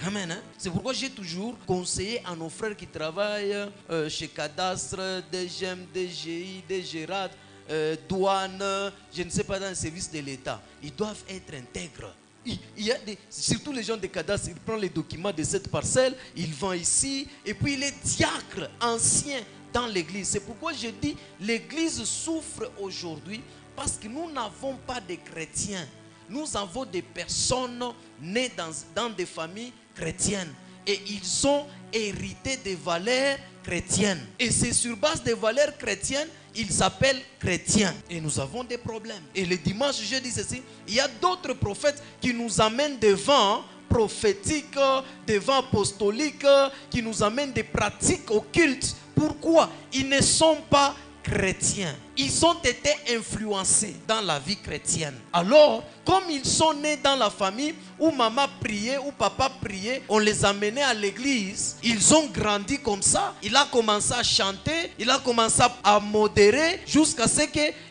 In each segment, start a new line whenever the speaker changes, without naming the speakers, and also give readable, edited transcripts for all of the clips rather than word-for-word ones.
Amen. Hein? C'est pourquoi j'ai toujours conseillé à nos frères qui travaillent chez Cadastre, DGM, DGI, DGRAD, douane, je ne sais pas, dans le service de l'État. Ils doivent être intègres. Il y a surtout les gens de Cadastre, ils prennent les documents de cette parcelle, ils vont ici, et puis il est diacre ancien dans l'église. C'est pourquoi je dis, l'église souffre aujourd'hui parce que nous n'avons pas de chrétiens. Nous avons des personnes nées dans des familles chrétiennes. Et ils ont hérité des valeurs chrétiennes. Et c'est sur base des valeurs chrétiennes, ils s'appellent chrétiens. Et nous avons des problèmes. Et le dimanche, je dis ceci, il y a d'autres prophètes qui nous amènent devant prophétiques, devant apostoliques, qui nous amènent des pratiques occultes. Pourquoi? Ils ne sont pas chrétiens. Ils ont été influencés dans la vie chrétienne. Alors, comme ils sont nés dans la famille où maman priait, où papa priait, on les a menés à l'église. Ils ont grandi comme ça. Il a commencé à chanter, il a commencé à modérer jusqu'à ce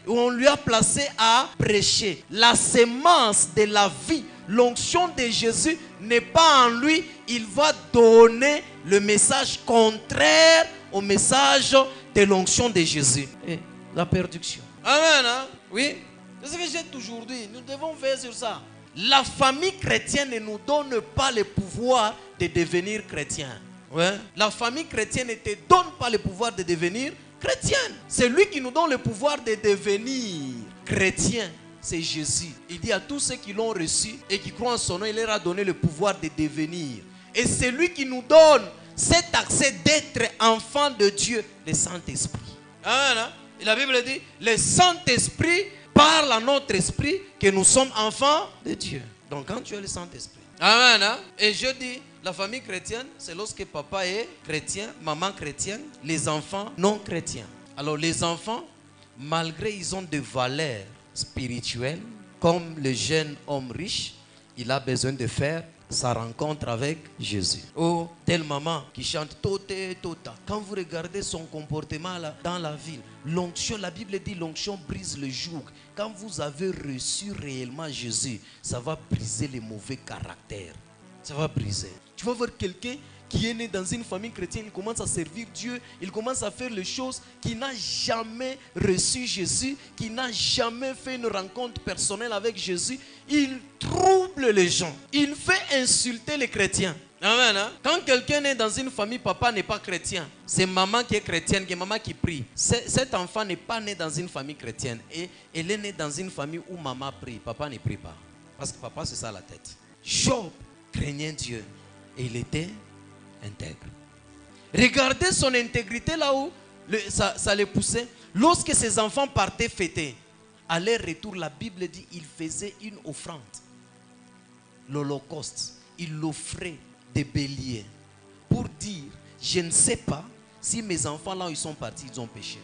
qu'on lui a placé à prêcher. La sémence de la vie, l'onction de Jésus n'est pas en lui. Il va donner le message contraire au message de l'onction de Jésus. Et la perdition. Amen. Hein? Oui. C'est ce que j'ai toujours dit. Nous devons faire sur ça. La famille chrétienne ne nous donne pas le pouvoir de devenir chrétien. Ouais. La famille chrétienne ne te donne pas le pouvoir de devenir chrétienne. C'est lui qui nous donne le pouvoir de devenir chrétien. C'est Jésus. Il dit à tous ceux qui l'ont reçu et qui croient en son nom, il leur a donné le pouvoir de devenir. Et c'est lui qui nous donne cet accès d'être enfant de Dieu, le Saint-Esprit. Amen. Hein? Et la Bible dit, le Saint-Esprit parle à notre esprit que nous sommes enfants de Dieu. Donc quand tu es le Saint-Esprit. Amen. Hein? Et je dis, la famille chrétienne, c'est lorsque papa est chrétien, maman chrétienne, les enfants non chrétiens. Alors les enfants, malgré ils ont des valeurs spirituelles, comme le jeune homme riche, il a besoin de faire sa rencontre avec Jésus. Oh, telle maman qui chante Tote Tota. Quand vous regardez son comportement là, dans la ville, l'onction, la Bible dit l'onction brise le joug. Quand vous avez reçu réellement Jésus, ça va briser les mauvais caractères. Ça va briser. Tu vas voir quelqu'un qui est né dans une famille chrétienne, il commence à servir Dieu, il commence à faire les choses, qui n'a jamais reçu Jésus, qui n'a jamais fait une rencontre personnelle avec Jésus. Il trouble les gens. Il fait insulter les chrétiens. Amen. Hein? Quand quelqu'un est dans une famille, papa n'est pas chrétien. C'est maman qui est chrétienne, c'est maman qui prie. Cet enfant n'est pas né dans une famille chrétienne. Et elle est née dans une famille où maman prie. Papa ne prie pas. Parce que papa, c'est ça la tête. Job craignait Dieu. Et il était intègre. Regardez son intégrité là où ça les poussait. Lorsque ses enfants partaient fêter, à leur retour, la Bible dit il faisait une offrande. L'Holocauste. Il offrait des béliers pour dire je ne sais pas si mes enfants là où ils sont partis, ils ont péché.